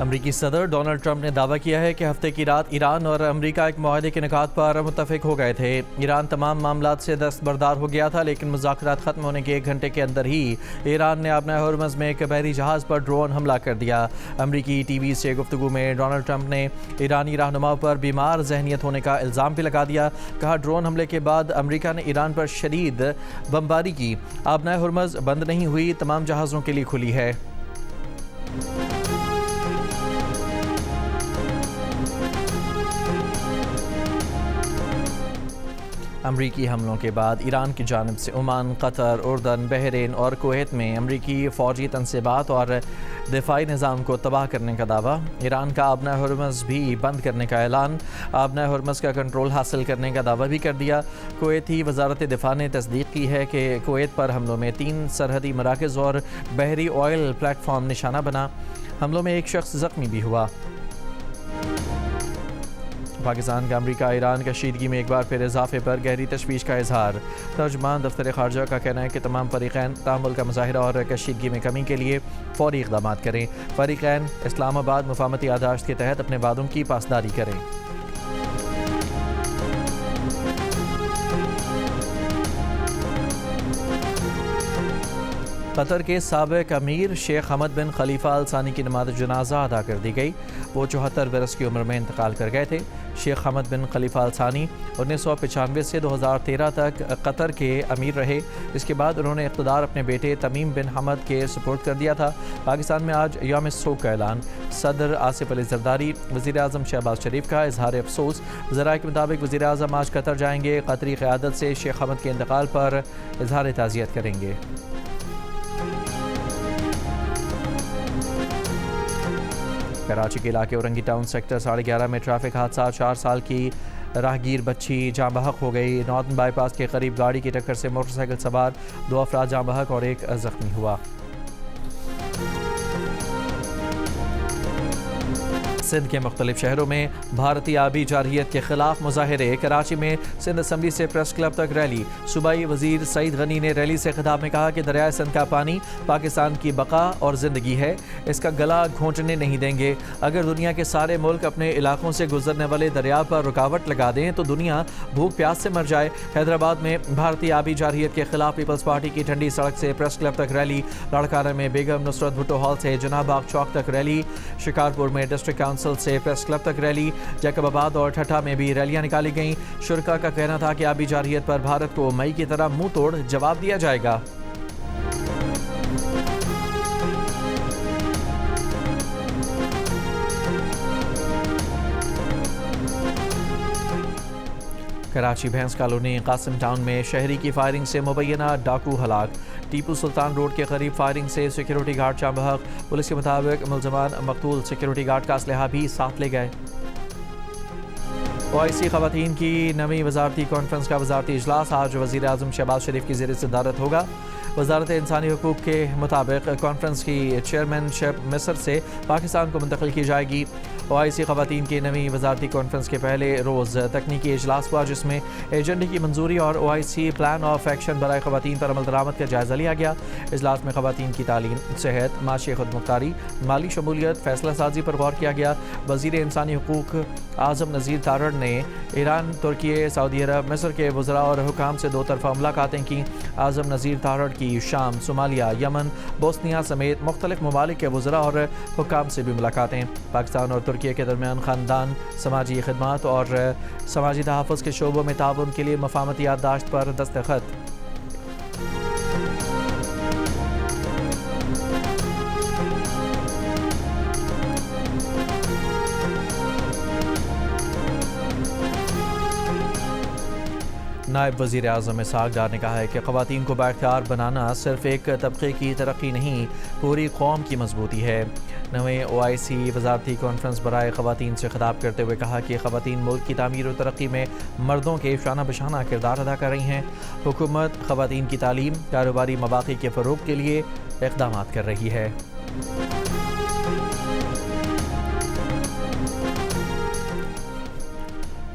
امریکی صدر Donald Trump نے دعویٰ کیا ہے کہ ہفتے کی رات ایران اور امریکہ ایک معاہدے کے نکات پر متفق ہو گئے تھے۔ ایران تمام معاملات سے دستبردار ہو گیا تھا، لیکن مذاکرات ختم ہونے کے 1 گھنٹے کے اندر ہی ایران نے آبنائے ہرمز میں ایک بحری جہاز پر ڈرون حملہ کر دیا۔ امریکی ٹی وی سے گفتگو میں ڈونلڈ ٹرمپ نے ایرانی رہنماؤں پر بیمار ذہنیت ہونے کا الزام بھی لگا دیا۔ کہا ڈرون حملے کے بعد امریکہ نے ایران پر شدید بمباری کی، آبنائے ہرمز بند نہیں ہوئی، تمام جہازوں کے لیے کھلی ہے۔ امریکی حملوں کے بعد ایران کی جانب سے عمان، قطر، اردن، بحرین اور کویت میں امریکی فوجی تنصیبات اور دفاعی نظام کو تباہ کرنے کا دعویٰ۔ ایران کا آبنائے ہرمز بھی بند کرنے کا اعلان، آبنائے ہرمز کا کنٹرول حاصل کرنے کا دعویٰ بھی کر دیا۔ کویتی وزارت دفاع نے تصدیق کی ہے کہ کویت پر حملوں میں 3 سرحدی مراکز اور بحری آئل پلیٹ فارم نشانہ بنا۔ حملوں میں 1 شخص زخمی بھی ہوا۔ پاکستان کا امریکہ ایران کشیدگی میں ایک بار پھر اضافے پر گہری تشویش کا اظہار۔ ترجمان دفتر خارجہ کا کہنا ہے کہ تمام فریقین تحمل کا مظاہرہ اور کشیدگی میں کمی کے لیے فوری اقدامات کریں۔ فریقین اسلام آباد مفاہمتی یادداشت کے تحت اپنے وعدوں کی پاسداری کریں۔ قطر کے سابق امیر شیخ حمد بن خلیفہ ال ثانی کی نماز جنازہ ادا کر دی گئی۔ وہ 74 برس کی عمر میں انتقال کر گئے تھے۔ شیخ حمد بن خلیفہ ال ثانی 1995 سے 2013 تک قطر کے امیر رہے۔ اس کے بعد انہوں نے اقتدار اپنے بیٹے تمیم بن حمد کے سپرد کر دیا تھا۔ پاکستان میں آج یوم سوگ کا اعلان۔ صدر آصف علی زرداری، وزیر اعظم شہباز شریف کا اظہار افسوس۔ ذرائع کے مطابق وزیر اعظم آج قطر جائیں گے، قطری قیادت سے شیخ حمد کے انتقال پر اظہار تعزیت کریں گے۔ کراچی کے علاقے اورنگی ٹاؤن سیکٹر 11.5 میں ٹریفک حادثہ، 4 سال کی راہگیر بچی جاں بحق ہو گئی۔ ناردن بائی پاس کے قریب گاڑی کی ٹکر سے موٹر سائیکل سوار 2 افراد جاں بحق اور 1 زخمی ہوا۔ سندھ کے مختلف شہروں میں بھارتی آبی جارحیت کے خلاف مظاہرے۔ کراچی میں سندھ اسمبلی سے پریس کلب تک ریلی۔ صوبائی وزیر سعید غنی نے ریلی سے خطاب میں کہا کہ دریائے سندھ کا پانی پاکستان کی بقا اور زندگی ہے، اس کا گلا گھونٹنے نہیں دیں گے۔ اگر دنیا کے سارے ملک اپنے علاقوں سے گزرنے والے دریا پر رکاوٹ لگا دیں تو دنیا بھوک پیاس سے مر جائے۔ حیدرآباد میں بھارتی آبی جارحیت کے خلاف پیپلز پارٹی کی ٹھنڈی سڑک سے پریس کلب تک ریلی۔ لاڑکانہ میں بیگم نصرت بھٹو ہال سے جناح باغ چوک تک ریلی۔ شکارپور میں ڈسٹرکٹ کونسل سے پریس کلب تک ریلی۔ جیکب آباد اور ٹھٹھہ میں بھی ریلیاں نکالی گئیں۔ شرکاء کا کہنا تھا کہ آبی جارحیت پر بھارت کو مئی کی طرح منہ توڑ جواب دیا جائے گا۔ کراچی بھینس کالونی قاسم ٹاؤن میں شہری کی فائرنگ سے مبینہ ڈاکو ہلاک۔ ٹیپو سلطان روڈ کے قریب فائرنگ سے سیکیورٹی گارڈ جاں بحق۔ پولیس کے مطابق ملزمان مقتول سیکیورٹی گارڈ کا اسلحہ بھی ساتھ لے گئے۔ OIC خواتین کی 9ویں وزارتی کانفرنس کا وزارتی اجلاس آج وزیر اعظم شہباز شریف کی زیر صدارت ہوگا۔ وزارت انسانی حقوق کے مطابق کانفرنس کی چیئرمین شپ مصر سے پاکستان کو منتقل کی جائے گی۔ OIC خواتین کی 9ویں وزارتی کانفرنس کے پہلے روز تکنیکی اجلاس ہوا، جس میں ایجنڈے کی منظوری اور OIC پلان آف ایکشن برائے خواتین پر عمل درآمد کا جائزہ لیا گیا۔ اجلاس میں خواتین کی تعلیم، صحت، معاشی خود مختاری، مالی شمولیت، فیصلہ سازی پر غور کیا گیا۔ وزیر انسانی حقوق اعظم نذیر تارڑ نے ایران، ترکی، سعودی عرب، مصر کے وزراء اور حکام سے 2 طرفہ ملاقاتیں کی۔ اعظم نذیر تارڑ کی شام، صومالیہ، یمن، بوسنیا سمیت مختلف ممالک کے وزراء اور حکام سے بھی ملاقاتیں۔ پاکستان اور ترکی کے درمیان خاندان، سماجی خدمات اور سماجی تحفظ کے شعبوں میں تعاون کے لیے مفاہمتی یادداشت پر دستخط۔ نائب وزیر اعظم اسحاق ڈار نے کہا ہے کہ خواتین کو بااختیار بنانا صرف ایک طبقے کی ترقی نہیں، پوری قوم کی مضبوطی ہے۔ 9ویں OIC وزارتی کانفرنس برائے خواتین سے خطاب کرتے ہوئے کہا کہ خواتین ملک کی تعمیر و ترقی میں مردوں کے شانہ بشانہ کردار ادا کر رہی ہیں۔ حکومت خواتین کی تعلیم، کاروباری مواقع کے فروغ کے لیے اقدامات کر رہی ہے۔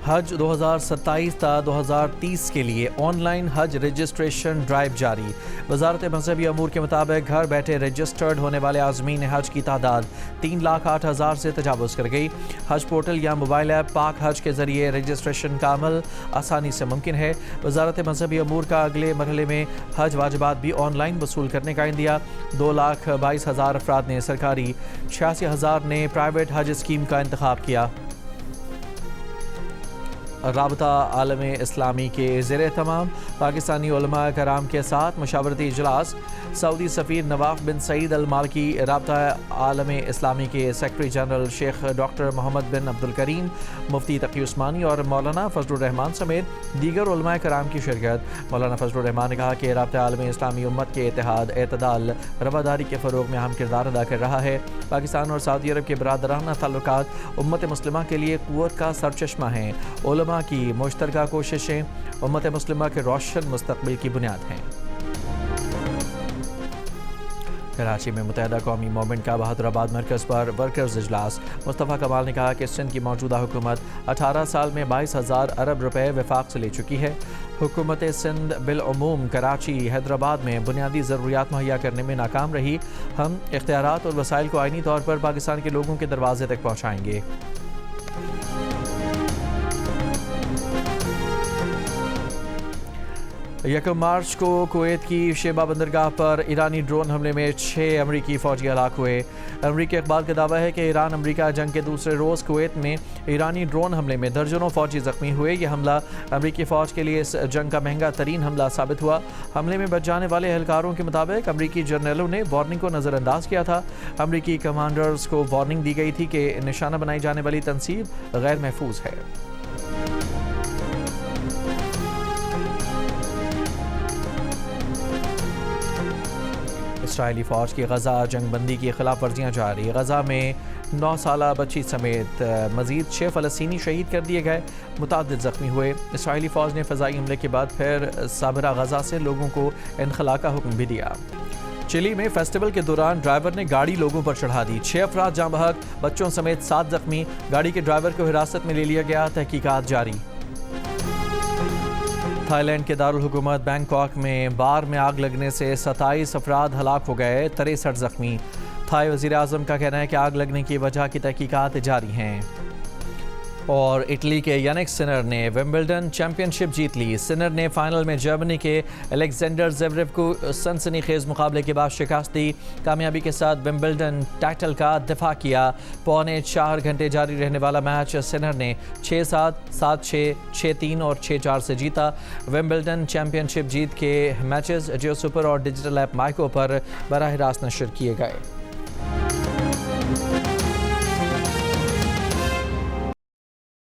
حج 2027 تا 2030 کے لیے آن لائن حج رجسٹریشن ڈرائیو جاری۔ وزارت مذہبی امور کے مطابق گھر بیٹھے رجسٹرڈ ہونے والے عازمین حج کی تعداد 3,08,000 سے تجاوز کر گئی۔ حج پورٹل یا موبائل ایپ پاک حج کے ذریعے رجسٹریشن کا عمل آسانی سے ممکن ہے۔ وزارت مذہبی امور کا اگلے مرحلے میں حج واجبات بھی آن لائن وصول کرنے کا عندیہ۔ 2,22,000 افراد نے سرکاری، 86,000 نے پرائیویٹ حج اسکیم کا انتخاب کیا۔ رابطہ عالم اسلامی کے زیر اہتمام پاکستانی علماء کرام کے ساتھ مشاورتی اجلاس۔ سعودی سفیر نواف بن سعید المالکی، رابطہ عالم اسلامی کے سیکرٹری جنرل شیخ ڈاکٹر محمد بن عبدالکریم، مفتی تقی عثمانی اور مولانا فضل الرحمان سمیت دیگر علماء کرام کی شرکت۔ مولانا فضل الرحمان نے کہا کہ رابطہ عالم اسلامی امت کے اتحاد، اعتدال، رواداری کے فروغ میں اہم کردار ادا کر رہا ہے۔ پاکستان اور سعودی عرب کے برادرانہ تعلقات امت مسلمہ کے لیے قوت کا سرچشمہ ہیں۔ علماء کی مشترکہ کوششیں امت مسلمہ کے روشن مستقبل کی بنیاد ہیں۔ کراچی میں متحدہ قومی موومنٹ کا بہادر آباد مرکز پر ورکرز اجلاس۔ مصطفیٰ کمال نے کہا کہ سندھ کی موجودہ حکومت 18 سال میں 22,000 ارب روپے وفاق سے لے چکی ہے۔ حکومت سندھ بالعموم کراچی، حیدرآباد میں بنیادی ضروریات مہیا کرنے میں ناکام رہی۔ ہم اختیارات اور وسائل کو آئینی طور پر پاکستان کے لوگوں کے دروازے تک پہنچائیں گے۔ یکم مارچ کو کویت کی شیبہ بندرگاہ پر ایرانی ڈرون حملے میں 6 امریکی فوجی ہلاک ہوئے۔ امریکی اخبار کا دعویٰ ہے کہ ایران امریکہ جنگ کے دوسرے روز کویت میں ایرانی ڈرون حملے میں درجنوں فوجی زخمی ہوئے۔ یہ حملہ امریکی فوج کے لیے اس جنگ کا مہنگا ترین حملہ ثابت ہوا۔ حملے میں بچ جانے والے اہلکاروں کے مطابق امریکی جرنیلوں نے وارننگ کو نظر انداز کیا تھا۔ امریکی کمانڈرز کو وارننگ دی گئی تھی کہ نشانہ بنائی جانے والی تنصیب غیر محفوظ ہے۔ اسرائیلی فوج کی غزہ جنگ بندی کی خلاف ورزیاں جاری۔ غزہ میں 9 سالہ بچی سمیت مزید 6 فلسطینی شہید کر دیے گئے، متعدد زخمی ہوئے۔ اسرائیلی فوج نے فضائی حملے کے بعد پھر سابرہ غزہ سے لوگوں کو انخلاء کا حکم بھی دیا۔ چلی میں فیسٹیول کے دوران ڈرائیور نے گاڑی لوگوں پر چڑھا دی، 6 افراد جاں بحق، بچوں سمیت 7 زخمی۔ گاڑی کے ڈرائیور کو حراست میں لے لیا گیا، تحقیقات جاری۔ تھائی لینڈ کے دارالحکومت بینکاک میں بار میں آگ لگنے سے 27 افراد ہلاک ہو گئے، 63 زخمی۔ تھائی وزیر اعظم کا کہنا ہے کہ آگ لگنے کی وجہ کی تحقیقات جاری ہیں۔ اور اٹلی کے ینک سنر نے ومبلڈن چیمپئن شپ جیت لی۔ سنر نے فائنل میں جرمنی کے الیگزینڈر زیوریو کو سنسنی خیز مقابلے کے بعد شکست دی۔ کامیابی کے ساتھ ومبلڈن ٹائٹل کا دفاع کیا۔ 4.25 گھنٹے جاری رہنے والا میچ سنر نے 6-7، 7-6، 6-3 اور 6-4 سے جیتا۔ ومبلڈن چیمپئن شپ جیت کے میچز جیو سپر اور ڈیجیٹل ایپ مائیکو پر براہ راست نشر کیے گئے۔